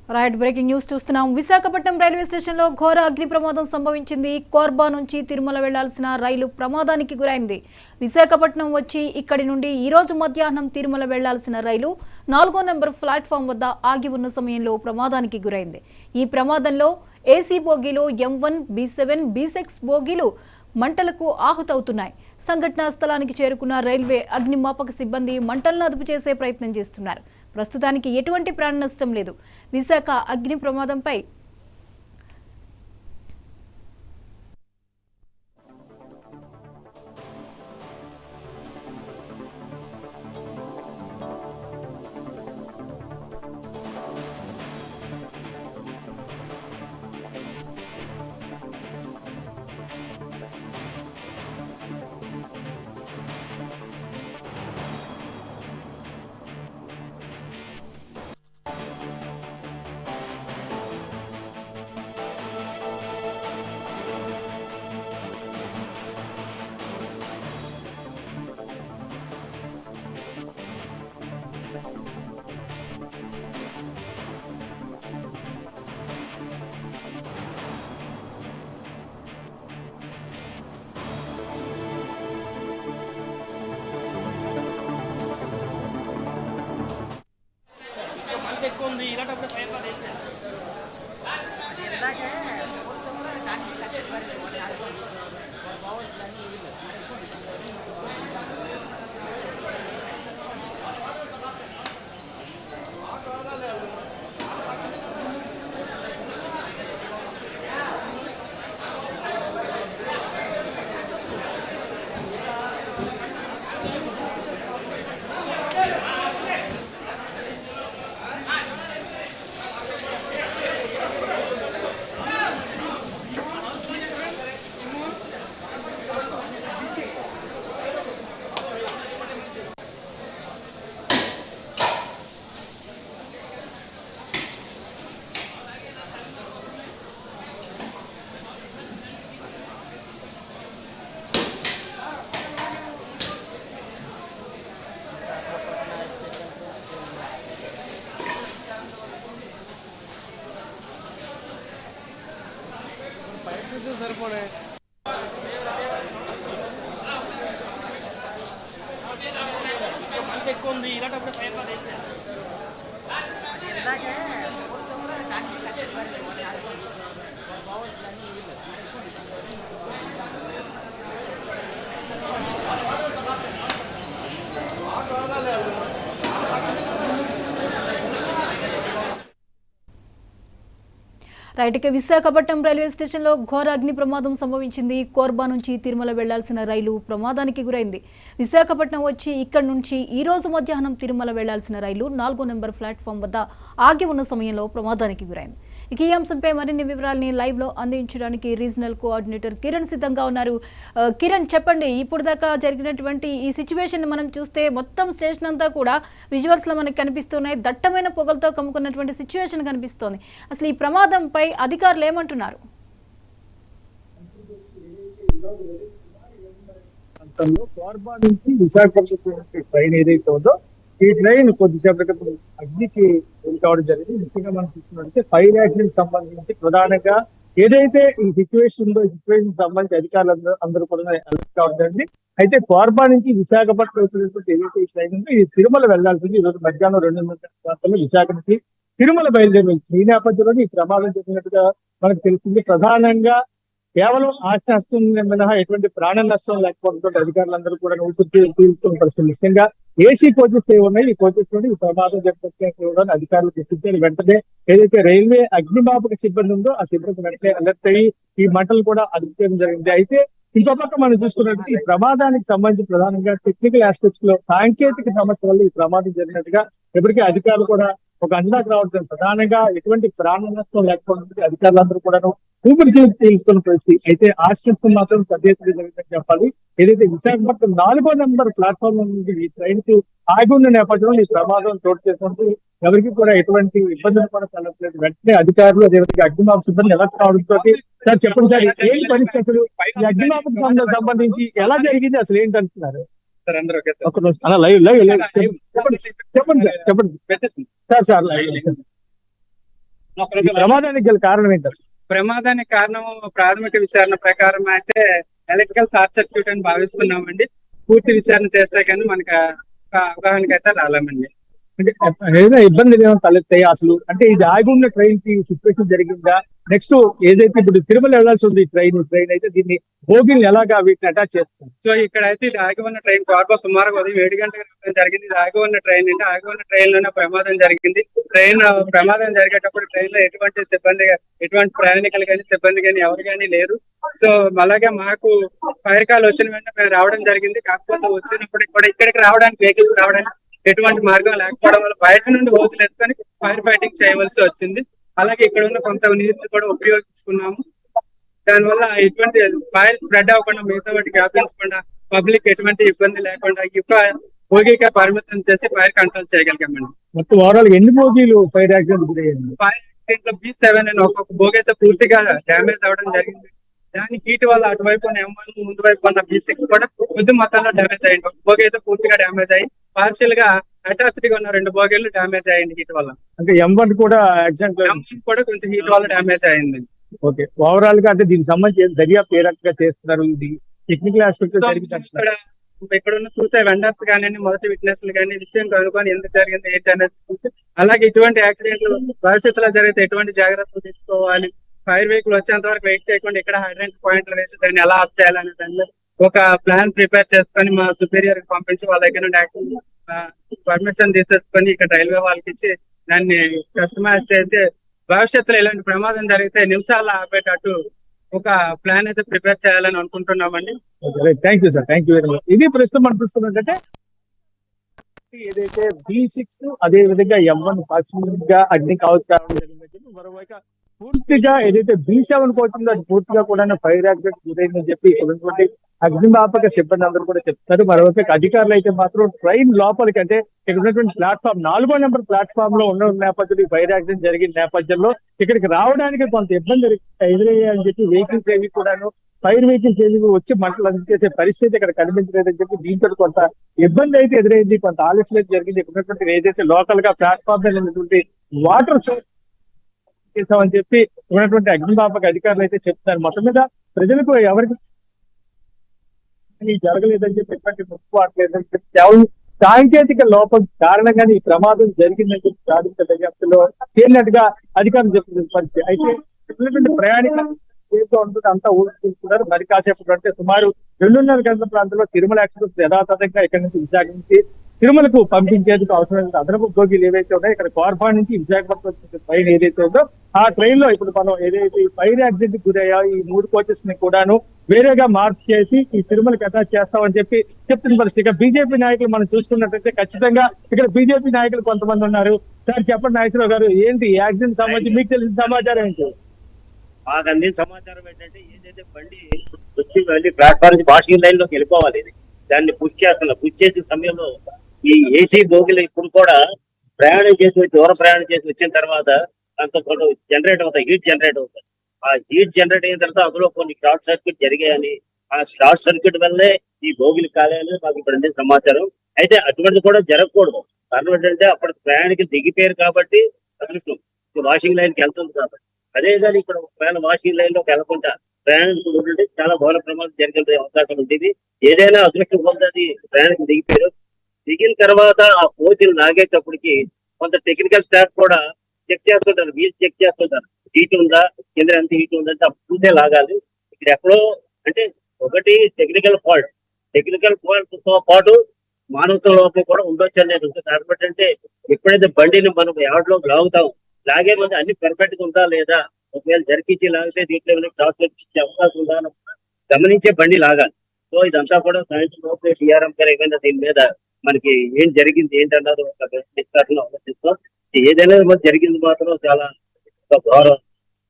Right breaking news చూస్తున్నాం. Visakhapatnam railway స్టేషన్లో ఘోర అగ్ని ప్రమాదం సంభవించింది. కోర్బా నుంచి తిరుమల వెళ్లాల్సిన రైలు ప్రమాదానికి గురైంది. విశాఖపట్నం వచ్చి ఇక్కడి నుండి ఈ రోజు మధ్యాహ్నం తిరుమల వెళ్లాల్సిన రైలు 4వ నెంబర్ ప్లాట్ఫామ్ వద్ద ఆగి ఉన్న సమయంలో ప్రమాదానికి గురైంది. ఈ ప్రమాదంలో ఏసీ బోగీలో M1, B7, B6 బోగీలు మంటలకు ఆహుతవుతున్నాయి. సంఘటనా స్థలానికి చేరుకున్న రైల్వే అగ్నిమాపక సిబ్బంది మంటలను అదుపు చేసే ప్రయత్నం చేస్తున్నారు. ప్రస్తుతానికి ఎటువంటి ప్రాణ నష్టం లేదు. విశాఖ అగ్ని ప్రమాదంపై సరిపోలే ఎక్కువ ఉంది ఇలాంటప్పుడు ఫైర్ రైట్. విశాఖపట్నం రైల్వే స్టేషన్లో ఘోర అగ్ని ప్రమాదం సంభవించింది. కోర్బా నుంచి తిరుమల వెళ్లాల్సిన రైలు ప్రమాదానికి గురైంది. విశాఖపట్నం వచ్చి ఇక్కడి నుంచి ఈ రోజు మధ్యాహ్నం తిరుమల వెళ్లాల్సిన రైలు 4వ నెంబర్ ప్లాట్ఫామ్ వద్ద ఆగి ఉన్న సమయంలో ప్రమాదానికి గురైంది. ఇక ఈ అంశంపై మరిన్ని వివరాలని లైవ్ లో అందించడానికి రీజనల్ కోఆర్డినేటర్ కిరణ్ సిద్ధంగా ఉన్నారు. కిరణ్, చెప్పండి, ఇప్పుడు దాకా జరిగినటువంటి ఈ సిచ్యువేషన్ మనం చూస్తే మొత్తం స్టేషన్ అంతా కూడా విజువల్స్ లో మనకు కనిపిస్తున్నాయి. దట్టమైన పొగలతో కమ్ముకున్నటువంటి సిచ్యువేషన్ కనిపిస్తోంది. అసలు ఈ ప్రమాదంపై అధికారులు ఏమంటున్నారు? కోర్బా నుంచి విశాఖపట్నం ట్రైన్ ఏదైతే ఉందో ఈ ట్రైన్ కొద్దిసేపటి క్రితం అగ్నికి కావడం జరిగింది. ముఖ్యంగా మనం చూస్తున్నట్లయితే ఫైర్ యాక్సిడెంట్ సంబంధించి ప్రధానంగా ఏదైతే ఈ సిచ్యువేషన్ ఉందో ఈ సిచ్యువేషన్ సంబంధించి అధికారులు అందరూ కూడా అలర్ట్ కావడం జరిగింది. అయితే కోర్బా నుంచి విశాఖపట్నం ఏదైతే ఈ ట్రైన్ ఉందో ఇది తిరుమల వెళ్లాల్సింది. ఈ రోజు మధ్యాహ్నం 2:30 ప్రాంతంలో విశాఖ నుంచి తిరుమల బయలుదేరింది. ఈ నేపథ్యంలో ఈ ప్రమాదం జరిగినట్టుగా మనకు తెలిసింది. ప్రధానంగా కేవలం ఆస్తి నష్టం మినహా ఎటువంటి ప్రాణ నష్టం లేకపోవడంతో అధికారులందరూ కూడా ఊపిరి పీల్చుకున్న పరిస్థితి. ముఖ్యంగా ఏసీ కోచెస్ ఏ ఉన్నాయి, ఈ కోచెస్ నుండి ఈ ప్రమాదం జరిగిన అధికారులు గుర్తించారు. వెంటనే ఏదైతే రైల్వే అగ్నిమాపక సిబ్బంది ఉందో ఆ సిబ్బంది వెంటనే అలర్ట్ అయ్యి ఈ మంటలు కూడా అదుపు చేయడం జరిగింది. అయితే ఇంకో పక్క మనం చూసుకున్నట్టు ఈ ప్రమాదానికి సంబంధించి ప్రధానంగా టెక్నికల్ ఆస్పెక్ట్స్ లో సాంకేతిక సమస్య వల్ల ఈ ప్రమాదం జరిగినట్టుగా ఇప్పటికే అధికారులు కూడా ఒక అంచనాకు రావడం. ప్రధానంగా ఎటువంటి ప్రాణ నష్టం లేకపోవడానికి అధికారులందరూ కూడా ఊపిరి తీసుకున్న పరిస్థితి. అయితే ఆశ్చర్యం మాత్రం పెద్ద ఎత్తున జరిగిందని చెప్పాలి. ఏదైతే విశాఖపట్నం 4వ నెంబర్ ప్లాట్ఫామ్ నుండి ఈ ట్రైన్ కు ఆగి ఉన్న నేపథ్యంలో ఈ ప్రమాదం చోటు చేసుకుంటూ ఎవరికి కూడా ఎటువంటి ఇబ్బందులు కూడా కలగలేదు. వెంటనే అధికారులు అదేవిధంగా అగ్నిమాపక సిబ్బంది ఎలా కావడంతో సార్ చెప్పండి సార్, ఏంటి పరిస్థితి, అసలు ఈ అగ్నిమాపక సంబంధించి ఎలా జరిగింది, అసలు ఏంటి అంటున్నారు సార్? అందరూ అలా లైవ్ లైవ్ చెప్పండి చెప్పండి సార్ చెప్పండి సార్ సార్ లైవ్ ఈ ప్రమాదానికి గల కారణం ఏంటారు? ప్రమాదానికి కారణం ప్రాథమిక విచారణ ప్రకారం అయితే ఎలక్ట్రికల్ షార్ట్ సర్క్యూట్ అని భావిస్తున్నామండి. పూర్తి విచారణ చేస్తే కానీ మనకు అవగాహనకి అయితే రాలేమండి. అంటే ఏదైనా ఇబ్బందులు ఏమైనా తలెత్తాయి అసలు? అంటే ఇది ఆగి ఉన్న ట్రైన్ కి సిచ్యువేషన్ జరిగిందా? నెక్స్ట్ ఏదైతే ఇప్పుడు తిరుమల వెళ్లాల్సి ఉంది ట్రైన్ అయితే దీన్ని బోగిని ఎలాగా వీటిని అటాచ్ చేస్తుంది? సో ఇక్కడ అయితే ఇది ఆగి ఉన్న ట్రైన్ కార్బో సుమారుగా ఉదయం 7 గంటలకు రావడం జరిగింది. ఇది ఆగి ఉన్న ట్రైన్ అంటే ఆగి ఉన్న ట్రైన్ లోనే ప్రమాదం జరిగింది. ప్రమాదం జరిగేటప్పుడు ట్రైన్ లో ఎటువంటి ప్రయాణికులు కానీ సిబ్బంది కానీ ఎవరు కానీ లేరు. సో అలాగే మాకు ఫైర్ కాల్ వచ్చిన వెంటనే మేము రావడం జరిగింది. కాకపోతే వచ్చినప్పుడు కూడా ఇక్కడికి రావడానికి వెహికల్స్ రావడానికి ఎటువంటి మార్గం లేకపోవడం వల్ల బయట నుండి హోసులు ఎత్తుకొని ఫైర్ ఫైటింగ్ చేయవలసి వచ్చింది. అలాగే ఇక్కడ ఉన్న కొంత నీటిని కూడా ఉపయోగించుకున్నాము. దానివల్ల ఎటువంటి ఫైర్ స్ప్రెడ్ అవ్వకుండా మిగతా వాటికి వ్యాపించకుండా పబ్లిక్ ఎటువంటి ఇబ్బంది లేకుండా భోగిగా పరిమితం చేసి ఫైర్ కంట్రోల్ చేయగలిగామండి. మొత్తం ఓవరాల్ ఎన్ని బోగీలు ఫైర్ యాక్సిడెంట్ గురయ్యాయి? ఫైర్ యాక్సిడెంట్ లో B7 అని ఒక్కొక్క బోగి అయితే పూర్తిగా డ్యామేజ్ అవ్వడం జరిగింది. దాని హీట్ వల్ల అటువైపు ఉన్న M1 ముందు వైపు ఉన్న B6 కూడా కొద్ది మొత్తంలో డ్యామేజ్ అయ్యింది. ఒక బోగి అయితే పూర్తిగా డ్యామేజ్ అయ్యి పార్షియల్ గా అటాచ్డ్ గా ఉన్న 2 బోగీలు డ్యామేజ్ అయ్యింది హీట్ వల్ల. అంటే M1 కూడా యాక్సిడెంట్ M1 కూడా కొంచెం హీట్ వల్ల డ్యామేజ్ అయింది. ఓకే, ఓవరాల్ గా అంటే దీనికి సంబంధించి దర్యాప్తు ఏ రకంగా చేస్తున్నారు? ఇది టెక్నికల్ ఆస్పెక్ట్ ఇక్కడ ఉన్న చూసే వెండర్స్ కానీ మొదటి విట్నెస్ కానీ విషయం కనుక్కొని ఎందుకు జరిగింది ఏంటి అనేది చూసి, అలాగే ఇటువంటి యాక్సిడెంట్లు భవిష్యత్తులో జరిగితే ఎటువంటి జాగ్రత్తలు తీసుకోవాలి, ఫైర్ వెహికల్ వచ్చేంత వరకు వెయిట్ చేయకుండా ఇక్కడ హైడ్రెంట్ పాయింట్లు వేసి దాన్ని ఎలా ఆఫ్ చేయాలనే దానిలో ఒక ప్లాన్ ప్రిపేర్ చేసుకొని మా సుపీరియర్ కి పంపించి వాళ్ళ దగ్గర నుండి పర్మిషన్ తీసేసుకొని ఇక్కడ రైల్వే వాళ్ళకి ఇచ్చి దాన్ని కస్టమైజ్ చేసి భవిష్యత్తులో ఇలాంటి ప్రమాదం జరిగితే నిమిషాల్లో ఆపేటట్టు ఒక ప్లాన్ అయితే ప్రిపేర్ చేయాలని అనుకుంటున్నామండి. Thank you sir, thank you very much. ఇది ప్రస్తుతం మనం చూస్తున్నట్టే ఏదైతే B6 అదే విధంగా M1 పాక్షికంగా అగ్నికి అవకాశం జరిగిందని, మరోవైపు పూర్తిగా ఏదైతే B7 వచ్చిందో అది పూర్తిగా కూడా ఫైర్ యాక్సిడెంట్ గురైందని చెప్పి ఉన్నటువంటి అగ్నిమాపక సిబ్బంది అందరూ కూడా చెప్తారు. మరోవైపు అధికారులు అయితే మాత్రం ట్రైన్ లోపలికి అంటే ఇక్కడ ఉన్నటువంటి ప్లాట్ఫామ్ 4వ నెంబర్ ప్లాట్ఫామ్ లో ఉన్న నేపథ్యంలో ఫైర్ యాక్సిడెంట్ జరిగిన నేపథ్యంలో ఇక్కడికి రావడానికి కొంత ఇబ్బంది ఎదురయ్యాయని చెప్పి వెహికల్స్ ఏవి కూడాను ఫైర్ వెహికల్స్ ఏవి వచ్చి మంటలు అందించేసే పరిస్థితి ఇక్కడ కనిపించలేదని చెప్పి దీంతో కొంత ఇబ్బంది అయితే ఎదురైంది, కొంత ఆలస్యం అయితే జరిగింది. ఇక్కడ ఉన్నటువంటి ఏదైతే లోకల్ గా ప్లాట్ఫామ్ మీద ఉన్నటువంటి వాటర్ సోర్స్ చేసామని చెప్పి ఉన్నటువంటి అగ్నిమాపక అధికారులు అయితే చెప్తున్నారు. మొత్తం మీద ప్రజలకు ఎవరికి జరగలేదని చెప్పి ఎటువంటి ముట్టుకోవట్లేదని చెప్పి కేవలం సాంకేతిక లోపం కారణంగానే ఈ ప్రమాదం జరిగిందని చెప్పి ప్రాథమిక దర్యాప్తులో తేలినట్టుగా అధికారులు చెప్తున్న పరిస్థితి. అయితే ఉన్నటువంటి ప్రయాణికులు ఉంటుంది అంతా ఊహిస్తున్నారు. మరి కాసేపు అంటే సుమారు 2.5 గంటల ప్రాంతంలో తిరుమల ఎక్స్ప్రెస్ యథాతథంగా ఇక్కడి నుంచి విశాఖ నుంచి తిరుమలకు పంపించేందుకు అవసరమైన అదనపు బోగీలు ఏవైతే ఉన్నాయో ఇక్కడ కోర్బా నుంచి విశాఖపట్నం ట్రైన్ ఏదైతే ఉందో ఆ ట్రైన్ లో ఇప్పుడు మనం ఏదైతే ఫైర్ యాక్సిడెంట్ గురయ్యా ఈ 3 కోచెస్ ని కూడాను వేరేగా మార్పు చేసి ఈ తిరుమలకి అటాచ్ చేస్తామని చెప్పి చెప్తున్న పరిస్థితి. ఇక బీజేపీ నాయకులు మనం చూసుకున్నట్లయితే ఖచ్చితంగా ఇక్కడ బీజేపీ నాయకులు కొంతమంది ఉన్నారు. సార్ చెప్పండి నాగేశ్వరరావు గారు, ఏంటి ఈ యాక్సిడెంట్ సంబంధించి మీకు తెలిసిన సమాచారం ఏంటి? మాకు అందిన సమాచారం ఏంటంటే ఏదైతే బండి వచ్చి మళ్ళీ ప్లాట్ఫామ్ నుంచి వాషింగ్ లైన్ లోకి వెళ్ళిపోవాలి, దాన్ని పుష్ చేసిన సమయంలో ఈ ఏసీ బోగిలు ఇప్పుడు కూడా దూర ప్రయాణం చేసి వచ్చిన తర్వాత దాంతో జనరేట్ అవుతాయి, హీట్ జనరేట్ అవుతాయి. ఆ హీట్ జనరేట్ అయిన తర్వాత అందులో కొన్ని షార్ట్ సర్క్యూట్ జరిగాయని, ఆ షార్ట్ సర్క్యూట్ వల్లే ఈ బోగిలు కాలేదని మాకు ఇప్పుడు అందిన సమాచారం. అయితే అటువంటిది కూడా జరగకూడదు. కారణం ఏంటంటే అప్పుడు ప్రయాణికులు దిగిపోయారు కాబట్టి అదృష్టం వాషింగ్ లైన్ కి వెళ్తుంది కాబట్టి. అదే కానీ ఇక్కడ ఒకవేళ వాషింగ్ లైన్ లోకి వెళ్ళకుండా ప్రయాణికులు ఉంటే చాలా ఘోర ప్రమాదం జరిగే అవకాశం ఉంటుంది. ఏదైనా అదృష్టం పొందని ప్రయాణికులు దిగిపోయారు. దిగిన తర్వాత ఆ కోచ్లు లాగేటప్పటికి కొంత టెక్నికల్ స్టాఫ్ కూడా చెక్ చేస్తుంటారు, వీల్ చెక్ చేస్తుంటారు, హీట్ ఉందా, కింద ఎంత హీట్ ఉందంటే అప్పుడే లాగాలి. ఇక్కడ ఎక్కడో అంటే ఒకటి టెక్నికల్ ఫాల్ట్ తో పాటు మానవత్వ లోపం కూడా ఉండొచ్చు అనేది ఉంటుంది. కాబట్టి అంటే ఎప్పుడైతే బండిని మనం ఎవరిలో లాగుతాం, లాగే ముందు అన్ని పర్ఫెక్ట్ గా ఉందా లేదా, ఒకవేళ జరిపించి లాగితే దీంట్లో షార్ట్ ఇచ్చే అవకాశం ఉందా గమనించే బండి లాగాలి. సో ఇదంతా కూడా సాయంత్రం లోపల టీఆర్ఎం గారు ఏమైనా దీని మీద మనకి ఏం జరిగింది ఏంటన్నది ఒక డిస్కషన్ ఆలోచిస్తాం. ఏదైనా జరిగింది మాత్రం చాలా ఘోర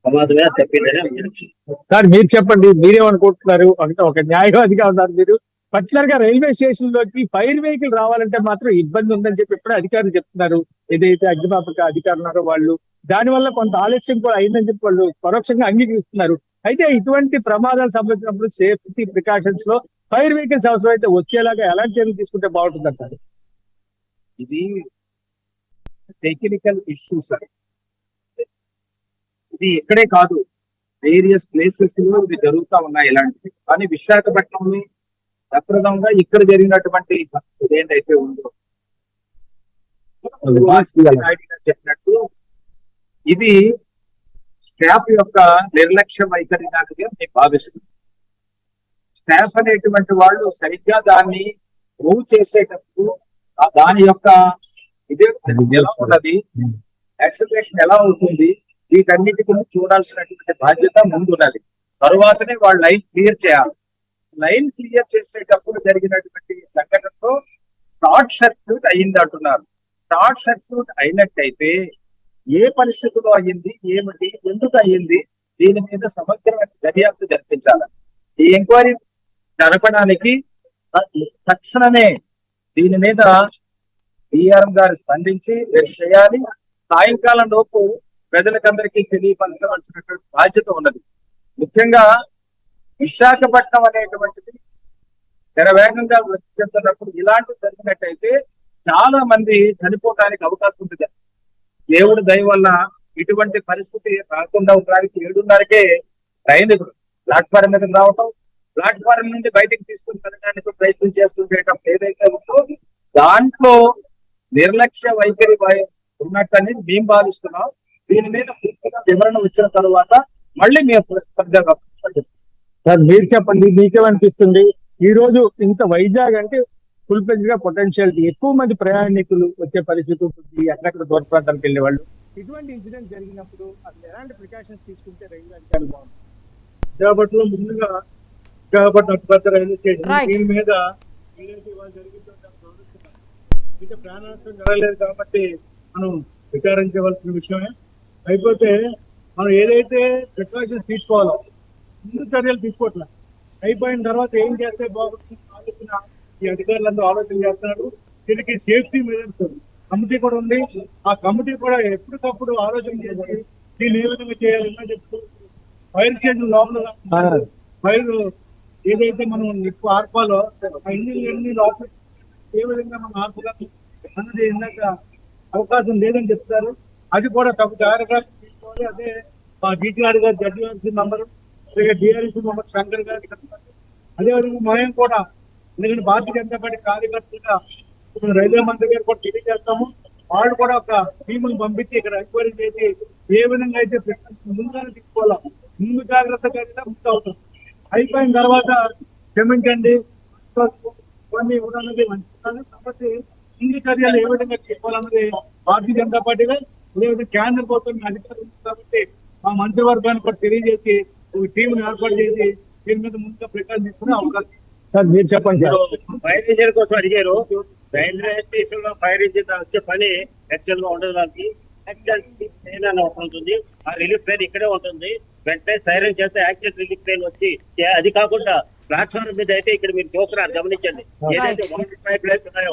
ప్రమాదమే చెప్పిందని. సార్ మీరు చెప్పండి, మీరేమనుకుంటున్నారు? అంటే ఒక న్యాయవాదిగా ఉన్నారు మీరు, పర్టికులర్ గా రైల్వే స్టేషన్ లోకి ఫైర్ వెహికల్ రావాలంటే మాత్రం ఇబ్బంది ఉందని చెప్పి ఎప్పుడు అధికారులు చెప్తున్నారు. ఏదైతే అగ్నిమాపక అధికారులు ఉన్నారో వాళ్ళు దానివల్ల కొంత ఆలస్యం కూడా అయిందని చెప్పి వాళ్ళు పరోక్షంగా అంగీకరిస్తున్నారు. అయితే ఇటువంటి ప్రమాదాలు సంబంధించినప్పుడు సేఫ్టీ ప్రికాషన్స్ లో ఫైర్ వెహికల్స్ అవసరమైతే వచ్చేలాగా ఎలాంటి చర్యలు తీసుకుంటే బాగుంటుంది అంటారు? ఇది టెక్నికల్ ఇష్యూ సార్. ఇది ఇక్కడే కాదు, వేరియస్ ప్లేసెస్ లో ఇది జరుగుతా ఉన్నాయి ఇలాంటివి. కానీ విశాఖపట్నం ప్రప్రదంగా ఇక్కడ జరిగినటువంటి ఏదైతే ఉందో చెప్పినట్టు ఇది స్టాఫ్ యొక్క నిర్లక్ష్య వైఖరి లాగా నేను భావిస్తున్నాను. స్టాఫ్ అనేటువంటి వాళ్ళు సరిగ్గా దాన్ని మూవ్ చేసేటప్పుడు దాని యొక్క ఇదే ఎలా ఉన్నది, యాక్సిలరేషన్ ఎలా అవుతుంది, వీటన్నిటి గురించి చూడాల్సినటువంటి బాధ్యత ముందు ఉన్నది. తరువాతనే వాళ్ళు లైన్ క్లియర్ చేయాలి. లైన్ క్లియర్ చేసేటప్పుడు జరిగినటువంటి సంఘటనతో షార్ట్ సర్క్యూట్ అయ్యింది అంటున్నారు. షార్ట్ సర్క్యూట్ అయినట్టయితే ఏ పరిస్థితిలో అయ్యింది, ఏమిటి, ఎందుకు అయ్యింది, దీని మీద సమగ్రమైన దర్యాప్తు జరిపించాలి. ఈ ఎంక్వైరీ జరపడానికి తక్షణమే దీని మీద డిఆర్ఎం గారు స్పందించి చేయాలి. సాయంకాలం లోపు ప్రజలకందరికీ తెలియపరచవలసినటువంటి బాధ్యత ఉన్నది. ముఖ్యంగా విశాఖపట్నం అనేటువంటిది శరవేగంగా వృద్ధి చెందుతున్నప్పుడు ఇలాంటివి జరిగినట్టయితే చాలా మంది చనిపోవడానికి అవకాశం ఉంటుంది. దేవుడి దయ వల్ల ఇటువంటి పరిస్థితి రాకుండా ఉండడానికి 7:30కే ట్రైన్ ప్లాట్ఫారం మీద రావటం, ప్లాట్ఫారం నుండి బయటకు తీసుకుని వెళ్ళడానికి ప్రయత్నం చేస్తుండేటప్పుడు ఏదైతే ఉందో దాంట్లో నిర్లక్ష్య వైఖరి ఉన్నట్టని మేము భావిస్తున్నాం. దీని మీద పూర్తిగా వివరణ వచ్చిన తర్వాత మళ్ళీ మేము సార్ మీరు చెప్పండి, మీకేమనిపిస్తుంది? ఈ రోజు ఇంత వైజాగ్ అంటే ఫుల్ ఫ్లెడ్జ్ గా పొటెన్షియాలిటీ, ఎక్కువ మంది ప్రయాణికులు వచ్చే పరిస్థితి ఉంటుంది, అక్కడక్కడ దూర ప్రాంతాలకు వెళ్ళే వాళ్ళు. ఇటువంటి ఇన్సిడెంట్ జరిగినప్పుడు అసలు ఎలాంటి ప్రికాషన్స్ తీసుకుంటే రైల్వే అధికారులు బాగుంటుంది? విశాఖపట్నంలో ముందుగా విశాఖపట్నం అతిపెద్ద రైల్వే స్టేషన్ దీని మీద ఇంకా ప్రాణాంతం జరగలేదు కాబట్టి మనం విచారించవలసిన విషయమే. అయిపోతే మనం ఏదైతే ప్రికాషన్స్ తీసుకోవాలో ముందు చర్యలు తీసుకోవట్లేదు. అయిపోయిన తర్వాత ఏం చేస్తే బాగుంటుంది ఆలోచన ఈ అధికారులందరూ ఆలోచన చేస్తున్నారు. దీనికి సేఫ్టీ మెజర్స్ కమిటీ కూడా ఉంది. ఆ కమిటీ కూడా ఎప్పటికప్పుడు ఆలోచన చేసి దీన్ని ఏ విధంగా చేయాలని చెప్తూ ఫైర్ స్టేషన్ లోపల ఫైర్ ఏదైతే మనం నిప్పు ఆర్పాలో ఆ ఇంజిన్ లోపల ఏ విధంగా మనం ఆర్పగలం అన్నది ఇందాక అవకాశం లేదని చెప్తారు. అది కూడా తప్పు జాగ్రత్తగా తీసుకోవాలి. అదే మా డిటిఆర్ గారు judge member DRS member Shankar గారు అదేవిధంగా మేము కూడా, ఎందుకంటే భారతీయ జనతా పార్టీ కార్యకర్తగా రైల్వే మంత్రి గారు కూడా తెలియజేస్తాము. వాళ్ళు కూడా ఒక టీమును పంపించి ఇక్కడ ఎంక్వైరీ చేసి ఏ విధంగా అయితే ముందుగానే తీసుకోవాలా, ముందు జాగ్రత్తగా ముందు అవుతుంది. అయిపోయిన తర్వాత క్షమించండి కొన్ని ఇవ్వడానికి మంచిది కాబట్టి ముందు చర్యలు ఏ విధంగా చెప్పాలన్నది భారతీయ జనతా పార్టీగా అదేవిధంగా కేంద్ర ప్రభుత్వం అధికారులు కాబట్టి మా మంత్రివర్గానికి కూడా తెలియజేసి ఒక టీంను ఏర్పాటు చేసి దీని మీద ముందుగా ప్రికాషన్ తీసుకునే అవకాశం. సార్ మీరు చెప్పండి. ఫైర్ ఇంజిన్ కోసం అడిగారు. రైల్వే స్టేషన్ లో ఫైర్ ఇంజిన్ వచ్చే పని యాక్చువల్ గా ఉండదు. దానికి యాక్సిడెంట్ ట్రైన్ అని ఉంటుంది. ఆ రిలీఫ్ ట్రైన్ ఇక్కడే ఉంటుంది. వెంటనే సైరన్ చేస్తే యాక్సిడెంట్ రిలీఫ్ ట్రైన్ వచ్చి అది కాకుండా ప్లాట్ఫామ్ మీద అయితే ఇక్కడ మీరు చూస్తున్నారు, గమనించండి. ఏదైతే వాటర్ పైప్ లైన్స్ ఉన్నాయో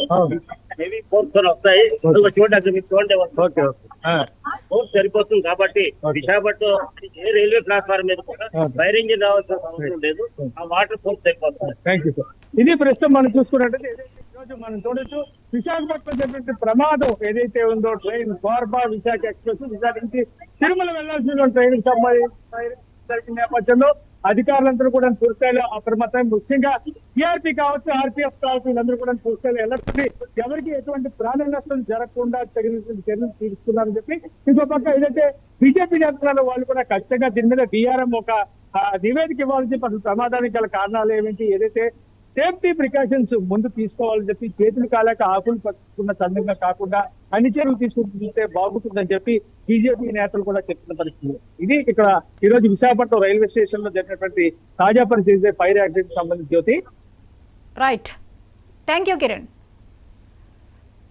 హెవీ ఫోర్స్ వస్తాయి, చూడండి మీరు చూడండి. ఫోర్స్ సరిపోతుంది కాబట్టి విశాఖపట్నం ఏ రైల్వే ప్లాట్ఫామ్ మీద కూడా ఫైర్ ఇంజిన్ రావాల్సిన అవసరం లేదు. ఆ వాటర్ ఫోర్స్ సరిపోతుంది. Thank you sir. ఇది ప్రస్తుతం మనం చూసుకున్నట్టయితే ఈరోజు మనం చూడొచ్చు విశాఖపట్నం జరిగిన ప్రమాదం ఏదైతే ఉందో ట్రైన్ కోర్బా విశాఖ ఎక్స్ప్రెస్ విశాఖ నుంచి తిరుమల వెళ్లాల్సిన ట్రైన్ సంబంధించిన జరిగిన నేపథ్యంలో అధికారులందరూ కూడా పూర్తిగా అప్రమత్తం. ముఖ్యంగా టీఆర్పీ కావచ్చు, ఆర్పీఎఫ్ కావచ్చు, వీళ్ళందరూ కూడా పూర్తిగా ఎల్లప్పుడూ ఎవరికి ఎటువంటి ప్రాణ నష్టం జరగకుండా చర్యలు తీసుకున్నారని చెప్పి, ఇంకో పక్క ఏదైతే బీజేపీ నేతలు వాళ్ళు కూడా ఖచ్చితంగా దీని మీద డిఆర్ఎం ఒక నివేదిక ఇవ్వాలని చెప్పి అసలు ప్రమాదానికి గల కారణాలు ఏమిటి, ఏదైతే సేఫ్టీ ప్రికాషన్స్ ముందు తీసుకోవాలని చెప్పి చేతులు కాలేక ఆకులు పట్టుకున్న సందర్భంగా కాకుండా అన్ని చర్యలు తీసుకుంటే బాగుంటుందని చెప్పి బీజేపీ నేతలు కూడా చెప్తున్న పరిస్థితి. ఇది ఇక్కడ ఈ రోజు విశాఖపట్నం రైల్వే స్టేషన్ లో జరిగినటువంటి తాజా పరిస్థితి ఫైర్ యాక్సిడెంట్ సంబంధించి. Jyoti. Right, thank you Kiran.